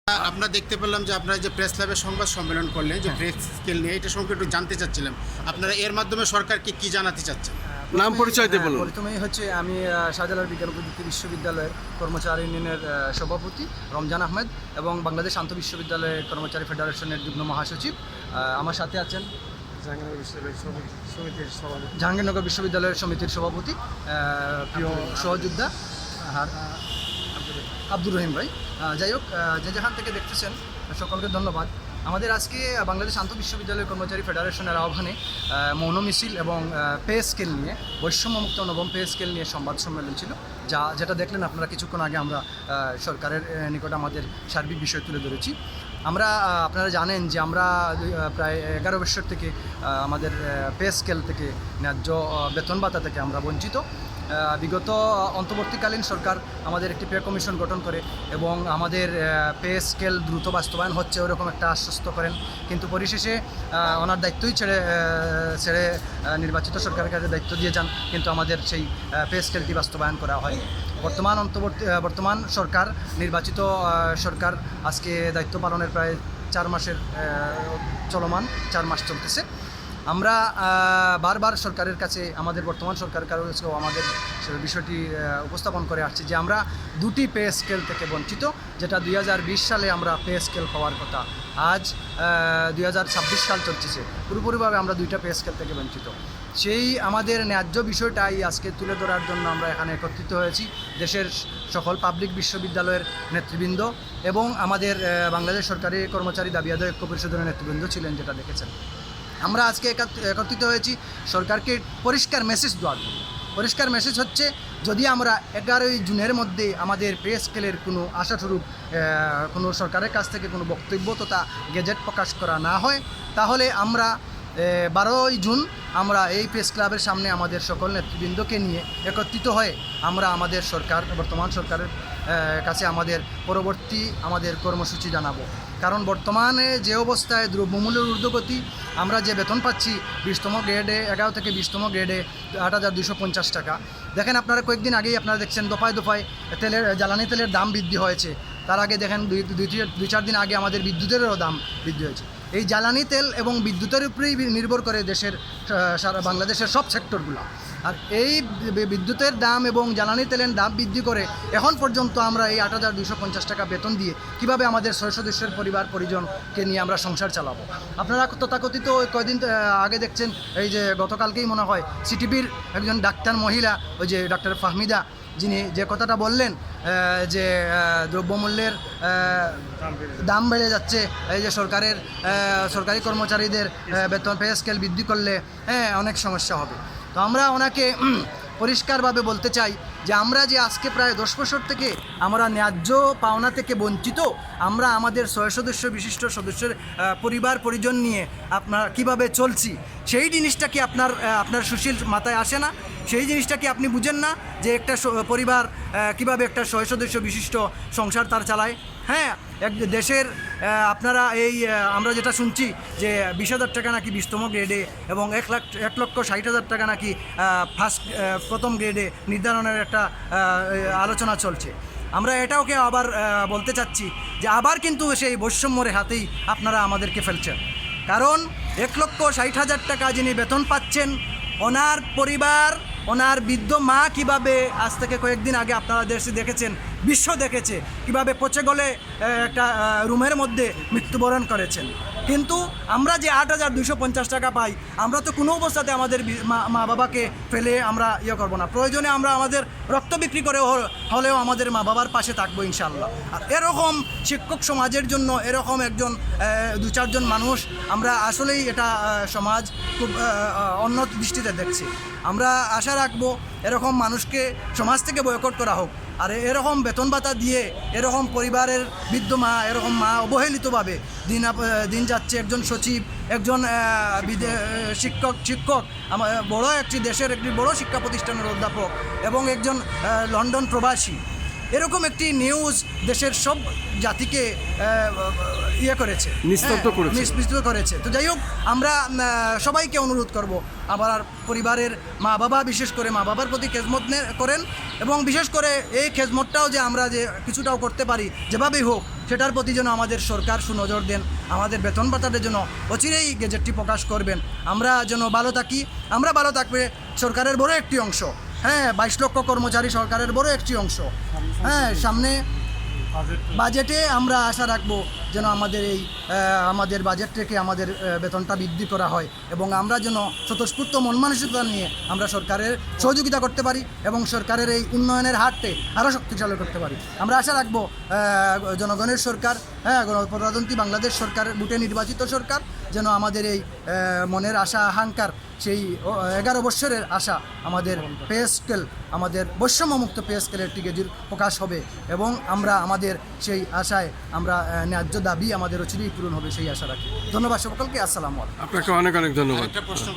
আমরা দেখতে পেলাম যে আপনারা যে প্রেস ক্লাবের সংবাদ সম্মেলন করলেন যে প্রেস স্কেল নিয়ে এটা সম্পর্কে একটু জানতে চাচ্ছিলাম আপনারা এর মাধ্যমে সরকারকে কি জানাতে চাচ্ছেন? নাম পরিচয় দিয়ে বলুন। প্রথমেই হচ্ছে আমি শাহজালাল বিজ্ঞান ও প্রযুক্তি বিশ্ববিদ্যালয়ের কর্মচারী ইউনিয়নের সভাপতি রমজান আহমেদ এবং বাংলাদেশ আন্তঃ বিশ্ববিদ্যালয়ের কর্মচারী ফেডারেশনের যুগ্ম মহাসচিব। আমার সাথে আছেন জাহাঙ্গীরনগর বিশ্ববিদ্যালয়ের সমিতির সভাপতি প্রিয় সহযোদ্ধা আব্দুর রহিম ভাই। যাই হোক, যে যেখান থেকে দেখতেছেন সকলকে ধন্যবাদ। আমাদের আজকে বাংলাদেশ আন্তঃ বিশ্ববিদ্যালয় কর্মচারী ফেডারেশনের আহ্বানে মৌন মিছিল এবং পে স্কেল নিয়ে বৈষম্যমুক্ত নবম পে স্কেল নিয়ে সংবাদ সম্মেলন ছিল, যেটা দেখলেন আপনারা কিছুক্ষণ আগে। আমরা সরকারের নিকট আমাদের সার্বিক বিষয় তুলে ধরেছি। আমরা আপনারা জানেন যে আমরা প্রায় 11 বছর থেকে আমাদের পে স্কেল থেকে ন্যায্য বেতন ভাতা থেকে আমরা বঞ্চিত। বিগত অন্তর্বর্তীকালীন সরকার আমাদের একটি পে কমিশন গঠন করে এবং আমাদের পে স্কেল দ্রুত বাস্তবায়ন হচ্ছে ওরকম একটা আশ্বস্ত করেন, কিন্তু পরিশেষে ওনার দায়িত্বই ছেড়ে নির্বাচিত সরকারের কাছে দায়িত্ব দিয়ে যান, কিন্তু আমাদের সেই পে স্কেলটি বাস্তবায়ন করা হয়। বর্তমান সরকার, নির্বাচিত সরকার আজকে দায়িত্ব পালনের প্রায় 4 মাসের চলমান, 4 মাস চলতেছে। আমরা বারবার সরকারের কাছে, আমাদের বর্তমান সরকারের কাছেও আমাদের বিষয়টি উপস্থাপন করে আসছি যে আমরা 2টি পে স্কেল থেকে বঞ্চিত, যেটা 2020 সালে আমরা পে স্কেল হওয়ার কথা। আজ 2026 সাল চলছে, পুরোপুরিভাবে আমরা 2টা পে স্কেল থেকে বঞ্চিত। সেই আমাদের ন্যায্য বিষয়টাই আজকে তুলে ধরার জন্য আমরা এখানে একত্রিত হয়েছি। দেশের সকল পাবলিক বিশ্ববিদ্যালয়ের নেতৃবৃন্দ এবং আমাদের বাংলাদেশ সরকারি কর্মচারী দাবি আদায় ঐক্য পরিষদের নেতৃবৃন্দ ছিলেন, যেটা দেখেছেন। আমরা আজকে একত্রিত হয়েছি সরকারকে পরিষ্কার মেসেজ দেওয়ার জন্য। পরিষ্কার মেসেজ হচ্ছে, যদি আমরা 11ই জুনের মধ্যে আমাদের পে স্কেলের কোনো আশাস্বরূপ কোনো সরকারের কাছ থেকে কোনো বক্তব্য তথা গেজেট প্রকাশ করা না হয়, তাহলে আমরা 12ই জুন আমরা এই প্রেস ক্লাবের সামনে আমাদের সকল নেতৃবৃন্দকে নিয়ে একত্রিত হয়ে আমরা আমাদের বর্তমান সরকারের কাছে পরবর্তী আমাদের কর্মসূচি জানাবো। কারণ বর্তমানে যে অবস্থায় দ্রব্যমূল্যের ঊর্ধ্বগতি, আমরা যে বেতন পাচ্ছি 20তম গ্রেডে, 11 থেকে 20তম গ্রেডে 8,250 টাকা। দেখেন, আপনারা কয়েকদিন আগেই আপনারা দেখছেন দফায় দফায় জ্বালানি তেলের দাম বৃদ্ধি হয়েছে। তার আগে দেখেন 2-4 দিন আগে আমাদের বিদ্যুতেরও দাম বৃদ্ধি হয়েছে। এই জ্বালানি তেল এবং বিদ্যুতের উপরেই নির্ভর করে সারা বাংলাদেশের সব সেক্টরগুলো। আর এই বিদ্যুতের দাম এবং জ্বালানি তেলের দাম বৃদ্ধি করে এখন পর্যন্ত আমরা এই 8,250 টাকা বেতন দিয়ে কিভাবে আমাদের 6 সদস্যের পরিজনকে নিয়ে আমরা সংসার চালাবো? আপনারা তথাকথিত কয়েকদিন আগে দেখছেন, এই যে গতকালকেই মনে হয় সিটিভির একজন ডাক্তার মহিলা, ওই যে ডাক্তার ফাহমিদা, যিনি যে কথাটা বললেন যে দ্রব্যমূল্যের দাম বেড়ে যাচ্ছে, এই যে সরকারি কর্মচারীদের বেতন পে স্কেল বৃদ্ধি করলে অনেক সমস্যা হবে। তো আমরা ওনাকে পরিষ্কারভাবে বলতে চাই যে আমরা যে আজকে প্রায় 10 বছর থেকে আমরা ন্যায্য পাওনা থেকে বঞ্চিত, আমরা আমাদের 6 সদস্য বিশিষ্ট সদস্যের পরিজন নিয়ে আপনার কিভাবে চলছি, সেই জিনিসটা কি আপনার সুশীল মাথায় আসে না? সেই জিনিসটা কি আপনি বুঝেন না যে একটা পরিবার কিভাবে একটা 6 সদস্য বিশিষ্ট সংসার তার চালায়? হ্যাঁ, এক দেশের আপনারা আমরা যেটা শুনছি যে 20,000 টাকা নাকি 20তম গ্রেডে এবং 1,60,000 টাকা নাকি প্রথম গ্রেডে নির্ধারণের একটা আলোচনা চলছে। আমরা এটাওকে আবার বলতে চাচ্ছি যে আবার কিন্তু সেই বৈষম্যের হাতেই আপনারা আমাদেরকে ফেলছেন। কারণ 1,60,000 টাকা যিনি বেতন পাচ্ছেন, ওনার পরিবার, ওনার বৃদ্ধ মা কিভাবে আজ থেকে কয়েকদিন আগে আপনারা দেখেছেন, বিশ্ব দেখেছে কিভাবে পচে গলে একটা রুমের মধ্যে মৃত্যুবরণ করেছেন। কিন্তু আমরা যে 8,250 টাকা পাই, আমরা তো কোনো অবস্থাতে আমাদের মা বাবাকে ফেলে আমরা করব না। প্রয়োজনে আমরা আমাদের রক্ত বিক্রি করে হলেও আমাদের মা বাবার পাশে থাকবো ইনশাআল্লাহ। আর এরকম শিক্ষক সমাজের জন্য এরকম একজন 2-4 জন মানুষ, আমরা আসলেই এটা সমাজ খুব অন্য দৃষ্টিতে দেখছি। আমরা আশা রাখবো এরকম মানুষকে সমাজ থেকে বয়কট করা হোক। আর এরকম বেতন ভাতা দিয়ে এরকম পরিবারের বৃদ্ধ মা, এরকম মা অবহেলিতভাবে দিন যাচ্ছে। একজন সচিব, একজন শিক্ষক দেশের একটি বড় শিক্ষা প্রতিষ্ঠানের অধ্যাপক এবং একজন লন্ডন প্রবাসী, এরকম একটি নিউজ দেশের সব জাতিকে ইয়ে করেছে, নিস্তব্ধ করেছে। নিস্তব্ধ করেছে। তো যাই হোক, আমরা সবাইকে অনুরোধ করব, আবার পরিবারের মা বাবা, বিশেষ করে মা বাবার প্রতি খেজমত করেন, এবং বিশেষ করে এই খেজমতটাও যে আমরা যে কিছুটাও করতে পারি যেভাবেই হোক, সেটার প্রতি যেন আমাদের সরকার সুনজর দেন। আমাদের বেতন ভাতাদের জন্য অচিরেই গেজেটটি প্রকাশ করবেন। আমরা যেন ভালো থাকি, আমরা ভালো থাকবে সরকারের বড় একটি অংশ, 22 লক্ষ কর্মচারী সরকারের বড় একটি অংশ। সামনে বাজেটে আমরা আশা রাখবো যেন আমাদের বাজেট থেকে আমাদের বেতনটা বৃদ্ধি করা হয়, এবং আমরা যেন স্বতঃস্ফূর্ত মন মানসিকতা নিয়ে আমরা সরকারের সহযোগিতা করতে পারি এবং সরকারের এই উন্নয়নের হারকে আরও শক্তিশালী করতে পারি। আমরা আশা রাখবো জনগণের সরকার, গণপ্রজাতন্ত্রী বাংলাদেশ সরকার, ভোটে নির্বাচিত সরকার যেন আমাদের এই মনের আশা আকাঙ্ক্ষার সেই 11 বৎসরের আশা, আমাদের পে স্কেল, আমাদের বৈষম্যমুক্ত পে স্কেলের একটি গেজেট প্রকাশ হবে, এবং আমরা আমাদের সেই আশায় আমরা ন্যায্য দাবি আমাদের অচিরেই পূরণ হবে সেই আশা রাখি। ধন্যবাদ সকলকে। আসসালামু আলাইকুম। আপনাকে অনেক অনেক ধন্যবাদ। একটা প্রশ্ন